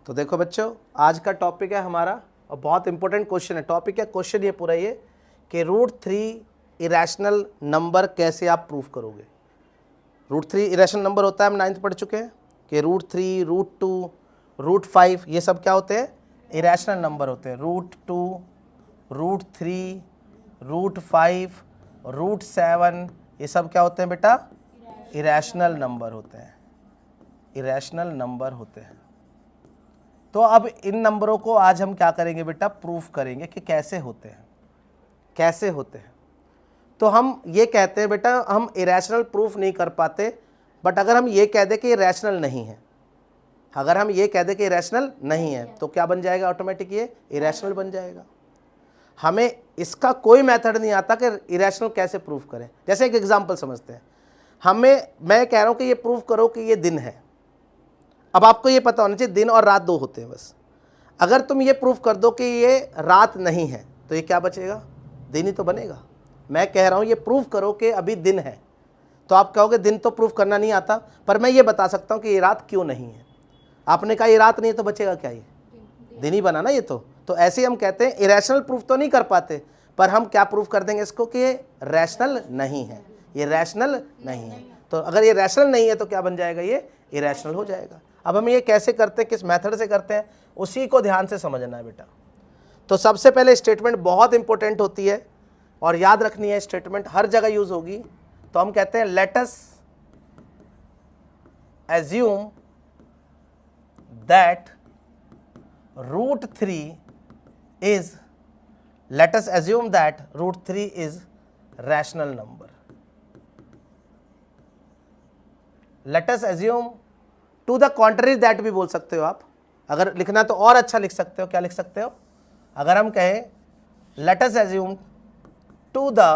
तो देखो बच्चों, आज का टॉपिक है हमारा और बहुत इंपॉर्टेंट क्वेश्चन है। टॉपिक है, क्वेश्चन ये पूरा ये कि √3 इरेशनल नंबर कैसे आप प्रूफ करोगे। √3 इरेशनल नंबर होता है, हम 9th पढ़ चुके हैं कि √3, √2, √5 ये सब क्या होते हैं, इरेशनल नंबर होते हैं। √2, √3, √5, √7 ये सब क्या होते हैं बेटा, इरेशनल नंबर होते हैं, इरेशनल नंबर होते हैं। तो अब इन नंबरों को आज हम क्या करेंगे बेटा, प्रूफ करेंगे कि कैसे होते हैं, कैसे होते हैं। तो हम ये कहते हैं बेटा, हम इरेशनल प्रूफ नहीं कर पाते, बट अगर हम ये कह दें कि इरेशनल नहीं है, अगर हम ये कह दें कि इरेशनल नहीं है तो क्या बन जाएगा, ऑटोमेटिक ये इरेशनल बन जाएगा। हमें इसका कोई मेथड नहीं आता कि इरेशनल कैसे प्रूफ करें। जैसे एक एग्जांपल समझते हैं, मैं कह रहा हूं कि ये प्रूफ करो कि ये दिन है। अब आपको ये पता होना चाहिए दिन और रात दो होते हैं बस। अगर तुम ये प्रूफ कर दो कि ये रात नहीं है तो ये क्या बचेगा, दिन ही तो बनेगा। मैं कह रहा हूं ये प्रूफ करो कि अभी दिन है, तो आप कहोगे दिन तो प्रूफ करना नहीं आता, पर मैं ये बता सकता हूं कि ये रात क्यों नहीं है। आपने कहा ये रात नहीं है तो बचेगा क्या, ये दिन ही बना ना ये तो ऐसे ही हम कहते हैं इरेशनल प्रूफ तो नहीं कर पाते, पर हम क्या प्रूफ कर देंगे इसको कि ये रैशनल नहीं है, ये रैशनल नहीं है। तो अगर ये रैशनल नहीं है तो क्या बन जाएगा, ये इरेशनल हो जाएगा। अब हम ये कैसे करते हैं, किस मेथड से करते हैं, उसी को ध्यान से समझना है बेटा। तो सबसे पहले स्टेटमेंट बहुत इंपॉर्टेंट होती है और याद रखनी है, स्टेटमेंट हर जगह यूज होगी। तो हम कहते हैं late us assume that √3 is, let us assume that √3 is rational number. Let us assume to the contrary that भी बोल सकते हो आप, अगर लिखना तो और अच्छा लिख सकते हो। क्या लिख सकते हो, अगर हम कहें let us assume to the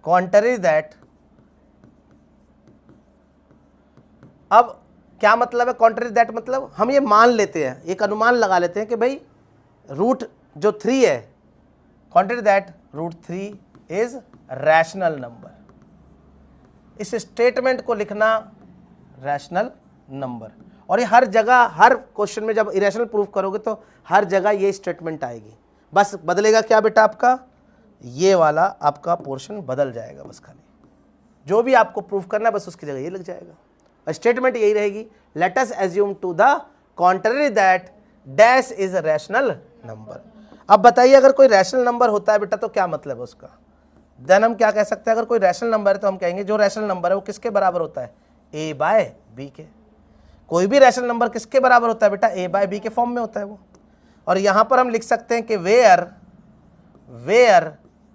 contrary that, अब क्या मतलब है कॉन्ट्ररी दैट, मतलब हम ये मान लेते हैं, एक अनुमान लगा लेते हैं कि भाई रूट जो 3 है, contrary that √3 is rational number. इस स्टेटमेंट को लिखना रैशनल नंबर, और ये हर जगह, हर क्वेश्चन में जब इरेशनल प्रूफ करोगे तो हर जगह ये स्टेटमेंट आएगी। बस बदलेगा क्या बेटा, आपका ये वाला आपका पोर्शन बदल जाएगा, बस खाली जो भी आपको प्रूफ करना है बस उसकी जगह ये लग जाएगा। स्टेटमेंट यही रहेगी, let us assume to the contrary that dash is a rational number. अब बताइए, अगर कोई रैशनल नंबर होता है बेटा तो क्या मतलब है उसका, देन हम क्या कह सकते हैं, अगर कोई रैशनल नंबर है तो हम कहेंगे जो रैशनल नंबर है वो किसके बराबर होता है, a/b के। कोई भी रैशनल नंबर किसके बराबर होता है बेटा, a/b के फॉर्म में होता है वो। और यहां पर हम लिख सकते हैं कि where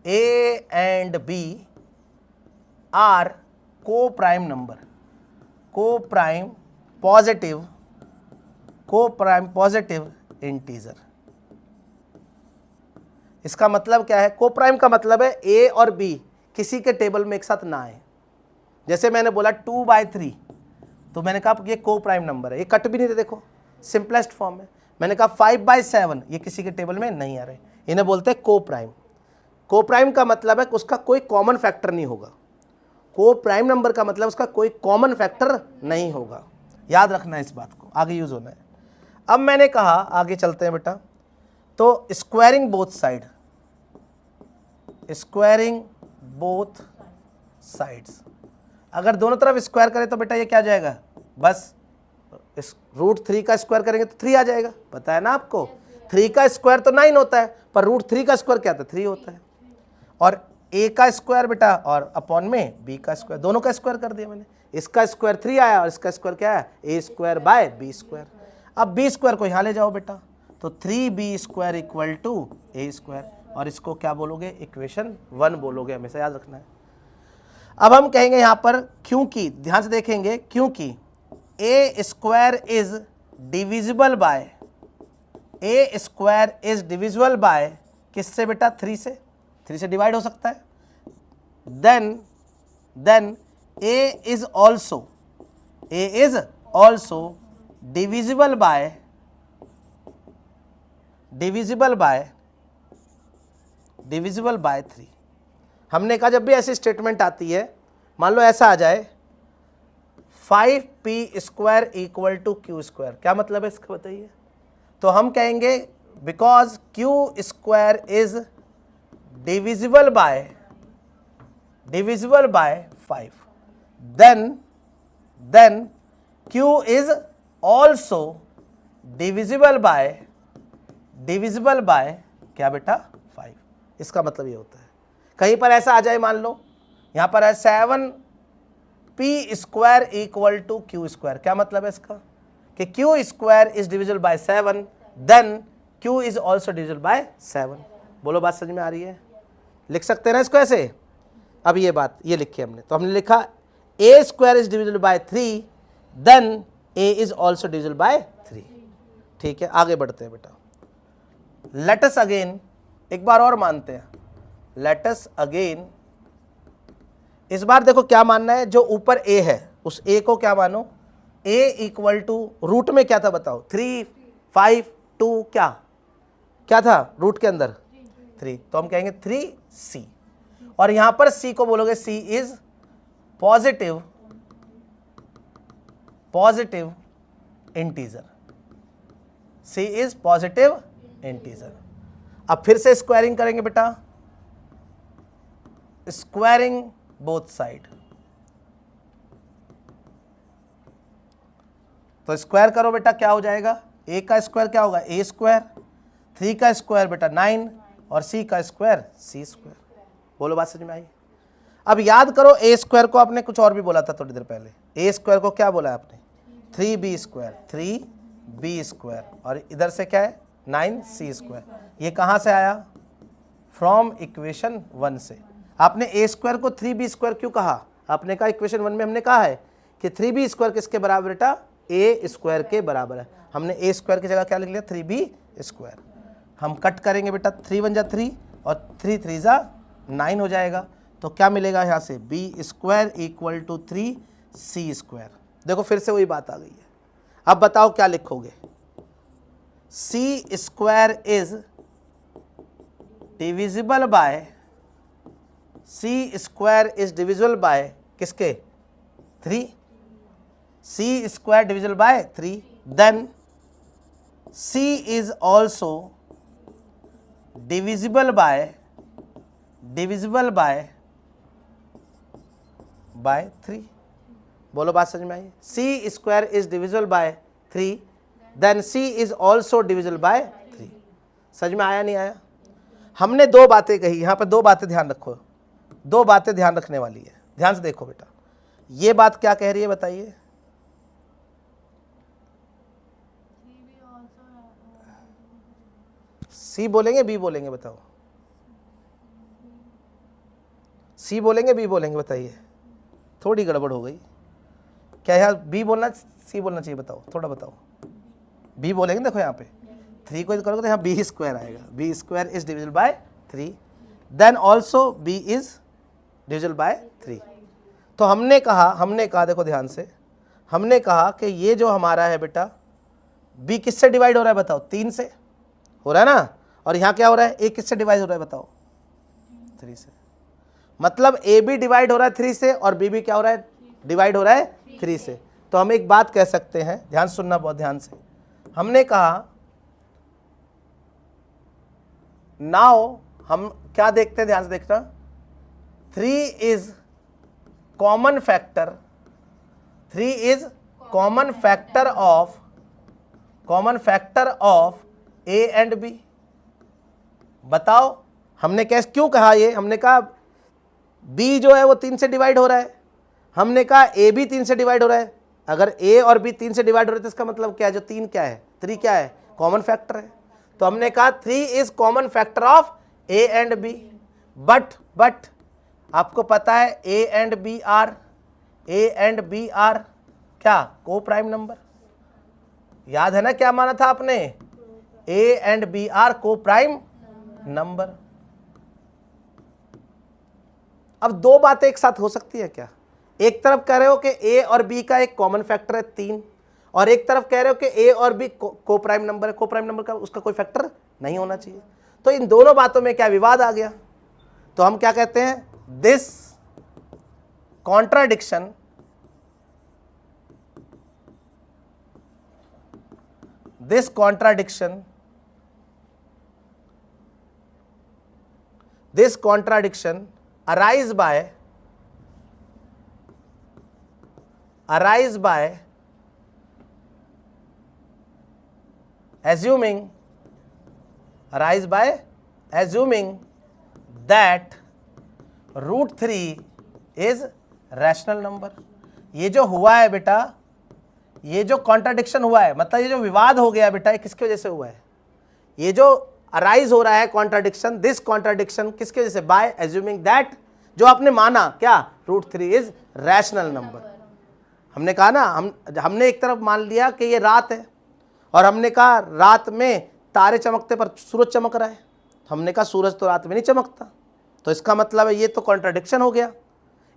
a and b are coprime number, coprime positive integer. इसका मतलब क्या है, को प्राइम का मतलब है ए और बी किसी के टेबल में एक साथ ना आए। जैसे मैंने बोला 2/3, तो मैंने कहा ये को प्राइम नंबर है, ये कट भी नहीं थे, देखो सिंपलेस्ट फॉर्म में। मैंने कहा 5/7, ये किसी के टेबल में नहीं आ रहे, इन्हें बोलते हैं को प्राइम। को प्राइम का मतलब है कि उसका कोई कॉमन फैक्टर नहीं होगा। को प्राइम नंबर का मतलब उसका कोई कॉमन फैक्टर नहीं होगा, याद रखना है इस बात को, आगे यूज होना है। अब मैंने कहा, आगे चलते हैं बेटा, तो स्क्वायरिंग बोथ साइड्स, अगर दोनों तरफ स्क्वायर करें तो बेटा ये क्या आ जाएगा, बस इस √3 का स्क्वायर करेंगे तो 3 आ जाएगा। पता है ना आपको, 3 का स्क्वायर तो 9 होता है, पर √3 का स्क्वायर क्या था, 3 होता है। और a का स्क्वायर बेटा और अपॉन में b का स्क्वायर, दोनों का स्क्वायर कर दिया मैंने। इसका स्क्वायर 3 आया और इसका स्क्वायर क्या है, a²/b²। अब b² को यहाँ ले जाओ बेटा, तो 3b² = a², और इसको क्या बोलोगे, इक्वेशन 1 बोलोगे, हमेशा याद रखना है। अब हम कहेंगे यहाँ पर, क्योंकि ध्यान से देखेंगे, क्योंकि a² इज डिविजिबल बाय किससे बेटा, 3 से, 3 से डिवाइड हो सकता है। Then a is also divisible by 3। हमने कहा जब भी ऐसी स्टेटमेंट आती है, मान लो ऐसा आ जाए 5p square equal to Q square. क्या मतलब है इसका बताइए? तो हम कहेंगे because Q square is divisible by 5, then q is also divisible by क्या बेटा 5। इसका मतलब ये होता है, कहीं पर ऐसा आ जाए, मान लो यहां पर है 7p square equal to Q square. क्या मतलब है इसका? कि Q square is divisible by 7, then Q is also divisible by 7। बोलो बात समझ में आ रही है? लिख सकते हैं ना इसको ऐसे। अब ये बात ये लिखी हमने, तो हमने लिखा a square is divisible by 3, then a is also divisible by 3। ठीक है, आगे बढ़ते हैं बेटा। लेट अस अगेन, एक बार और मानते हैं, लेट अस अगेन। इस बार देखो क्या मानना है, जो ऊपर a है उस a को क्या मानो, a इक्वल टू रूट में क्या था बताओ, 3, 5, 2, क्या था रूट के अंदर 3, तो हम कहेंगे 3c। और यहां पर c को बोलोगे c is positive integer, c is positive integer. अब फिर से स्क्वायरिंग करेंगे बेटा, स्क्वायरिंग बोथ साइड। तो स्क्वायर करो बेटा, क्या हो जाएगा, a का स्क्वायर क्या होगा a स्क्वायर, 3 का स्क्वायर बेटा 9, और c का स्क्वायर c स्क्वायर। बोलो बात समझ में आई? अब याद करो a स्क्वायर को आपने कुछ और भी बोला था थोड़ी देर पहले। a स्क्वायर को क्या बोला आपने, 3b स्क्वायर, और इधर से क्या है 9c स्क्वायर। ये कहाँ से आया, फ्रॉम इक्वेशन 1 से। आपने a स्क्वायर को 3b स्क्वायर क्यों कहा? आपने कहा इक्वेशन 1 में हमने कहा है कि 3b स्क्वायर किसके बराबर बेटा, a स्क्वायर के बराबर है। हमने a स्क्वायर की जगह क्या लिख लिया, 3b स्क्वायर। हम कट करेंगे बेटा, 3 1 जा 3 और 3 3 जा 9 हो जाएगा। तो क्या मिलेगा यहाँ से, b square equal to 3c square. देखो फिर से वही बात आ गई है। अब बताओ क्या लिखोगे, c square is divisible by किसके, 3, c square divisible by 3, then c is also divisible by 3। बोलो बात समझ में आई? c square is divisible by 3, then c is also divisible by 3। समझ में आया नहीं आया? हमने दो बातें कही, यहाँ पर दो बातें ध्यान रखो, दो बातें ध्यान रखने वाली है। ध्यान से देखो बेटा, ये बात क्या कह रही है बताइए, सी बोलेंगे बी बोलेंगे बताओ, सी बोलेंगे बी बोलेंगे बताइए? थोड़ी गड़बड़ हो गई क्या, यहाँ बी बोलना सी बोलना चाहिए बताओ, थोड़ा बताओ। बी बोलेंगे, देखो यहाँ पे 3 को करोगे तो यहाँ बी स्क्वायर आएगा, B square is divisible by 3, then also B is divisible by 3। तो हमने कहा देखो ध्यान से, हमने कहा कि ये जो हमारा है बेटा, बी किससे डिवाइड हो रहा है बताओ, 3 से हो रहा है ना, और यहाँ क्या हो रहा है, ए किससे डिवाइड हो रहा है बताओ, 3 से। मतलब ए भी डिवाइड हो रहा है 3 से, और बी भी क्या हो रहा है, डिवाइड हो रहा है 3 से। तो हम एक बात कह सकते हैं, ध्यान सुनना बहुत ध्यान से। हमने कहा नाउ हम क्या देखते हैं, ध्यान से देखना, 3 is common factor of A and B. बताओ हमने कैसे क्यों कहा ये, हमने कहा b जो है वो 3 से डिवाइड हो रहा है, हमने कहा a भी 3 से डिवाइड हो रहा है। अगर a और b 3 से डिवाइड हो रहे हैं तो इसका मतलब क्या है, जो 3 क्या है, 3 क्या है, कॉमन फैक्टर है। तो हमने कहा 3 is common factor of a and b, but आपको पता है a एंड b आर क्या, को प्राइम नंबर। याद है ना क्या माना था आपने, a and b are coprime number. अब दो बातें एक साथ हो सकती है क्या, एक तरफ कह रहे हो कि a और b का एक कॉमन फैक्टर है 3, और एक तरफ कह रहे हो कि a और b को प्राइम नंबर है, को प्राइम नंबर का उसका कोई फैक्टर नहीं होना चाहिए। तो इन दोनों बातों में क्या विवाद आ गया, तो हम क्या कहते हैं, this contradiction this contradiction arise by assuming that root three is rational number. ये जो हुआ है बेटा, ये जो कॉन्ट्राडिक्शन हुआ है, मतलब ये जो विवाद हो गया बेटा, ये किसकी वजह से हुआ है? ये जो अराइज हो रहा है कॉन्ट्राडिक्शन, दिस कॉन्ट्राडिक्शन किसकी वजह से? बाय एज्यूमिंग दैट, जो आपने माना क्या, root three is rational number. हमने कहा ना, हमने एक तरफ मान लिया कि ये रात है, और हमने कहा रात में तारे चमकते पर सूरज चमक रहा है। हमने कहा सूरज तो रात में नहीं चमकता, तो इसका मतलब है ये तो कॉन्ट्राडिक्शन हो गया।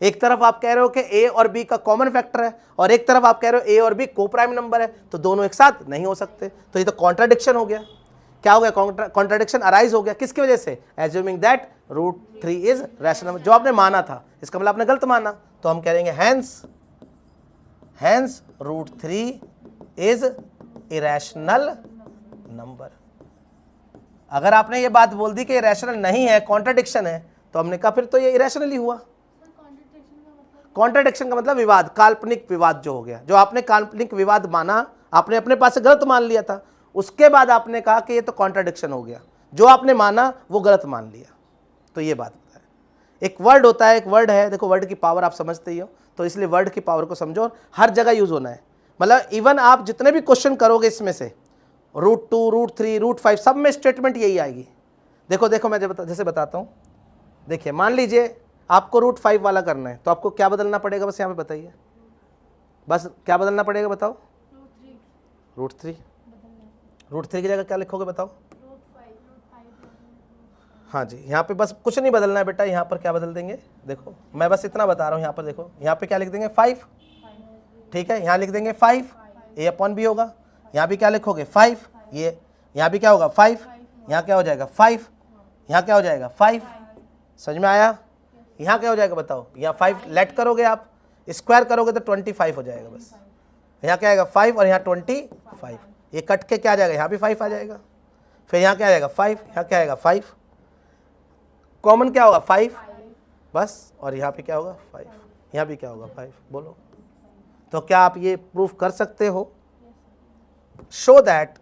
एक तरफ आप कह रहे हो कि ए और बी का कॉमन फैक्टर है, और एक तरफ आप कह रहे हो ए और बी को प्राइम नंबर है, तो दोनों एक साथ नहीं हो सकते, तो ये तो कॉन्ट्राडिक्शन हो गया। क्या हो गया? कॉन्ट्राडिक्शन अराइज हो गया, किसकी वजह से? Assuming that root three is rational number, जो आपने माना था, इसका मतलब आपने गलत माना, तो हम कहेंगे hence root three is irrational number. अगर आपने ये बात बोल दी कि रैशनल नहीं है, कॉन्ट्राडिक्शन है, तो हमने कहा फिर तो ये इरेशनल ही हुआ। कॉन्ट्राडिक्शन का मतलब विवाद, काल्पनिक विवाद जो हो गया, जो आपने काल्पनिक विवाद माना, आपने अपने पास से गलत मान लिया था, उसके बाद आपने कहा कि ये तो कॉन्ट्राडिक्शन हो गया, जो आपने माना वो गलत मान लिया, तो ये बात होता है। एक वर्ड होता है, एक वर्ड है, देखो वर्ड की पावर आप समझते ही हो, तो इसलिए वर्ड की पावर को समझो, हर जगह यूज होना है। मतलब इवन आप जितने भी क्वेश्चन करोगे इसमें से, root two, root three, root five, सब में स्टेटमेंट यही आएगी। देखो मैं जैसे बताता हूँ, देखिए मान लीजिए आपको रूट फाइव वाला करना है, तो आपको क्या बदलना पड़ेगा, बस यहाँ पे बताइए, बस क्या बदलना पड़ेगा बताओ? रूट थ्री की जगह क्या लिखोगे बताओ? हाँ जी, यहाँ पे बस कुछ नहीं बदलना है बेटा, यहाँ पर क्या बदल देंगे, देखो मैं बस इतना बता रहा हूँ, यहाँ पर देखो, यहाँ पे क्या लिख देंगे? 5, ठीक है, यहाँ लिख देंगे 5, ए अपॉन बी होगा, यहाँ भी क्या लिखोगे? 5, ये यहाँ भी क्या होगा? 5, यहाँ क्या हो जाएगा? 5, यहाँ क्या हो जाएगा? 5, समझ में आया? यहाँ क्या हो जाएगा बताओ? यहाँ 5 लेट करोगे आप, स्क्वायर करोगे तो 25 हो जाएगा, बस यहाँ क्या आएगा? 5 और यहाँ 25, ये कट के क्या आ जाएगा? यहाँ भी 5 आ जाएगा, फिर यहाँ क्या आ जाएगा? 5, यहाँ क्या आएगा? 5, कॉमन क्या होगा? 5 बस, और यहाँ पे क्या होगा? 5, यहाँ भी क्या होगा? 5, बोलो। तो क्या आप ये प्रूफ कर सकते हो? शो दैट,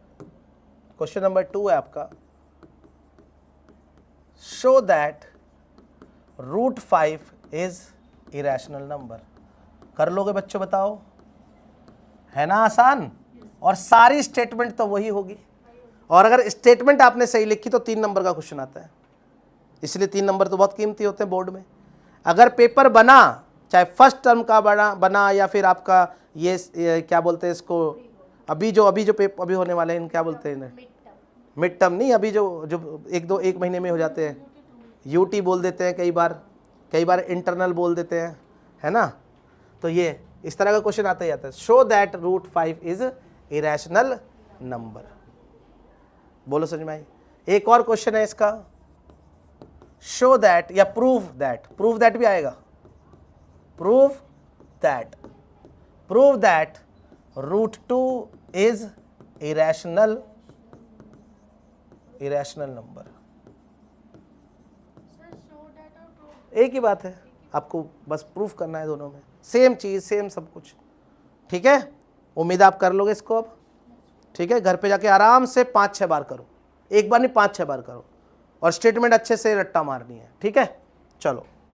क्वेश्चन नंबर 2 है आपका, show that root 5 is irrational number. कर लोगे बच्चों? बताओ, है ना आसान? और सारी स्टेटमेंट तो वही होगी, और अगर स्टेटमेंट आपने सही लिखी तो 3 नंबर का क्वेश्चन आता है, इसलिए 3 नंबर तो बहुत कीमती होते हैं बोर्ड में। अगर पेपर बना, चाहे फर्स्ट टर्म का बना या फिर आपका ये क्या बोलते हैं इसको, अभी जो पेपर अभी होने वाले हैं, क्या बोलते हैं, मिड टर्म नहीं, अभी जो एक महीने में हो जाते हैं, यूटी बोल देते हैं, कई बार इंटरनल बोल देते हैं, है ना? तो ये इस तरह का क्वेश्चन आता ही आता है। Show that root 5 is irrational number, बोलो समझ में आई? एक और क्वेश्चन है इसका, शो दैट या प्रूव दैट भी आएगा, prove that root 2 is irrational number. एक ही बात है, आपको बस प्रूफ करना है, दोनों में सेम चीज, सेम सब कुछ, ठीक है? उम्मीद आप कर लोगे इसको अब, ठीक है? घर पे जाके आराम से 5-6 बार करो, एक बार नहीं 5-6 बार करो, और स्टेटमेंट अच्छे से रट्टा मारनी है, ठीक है? चलो।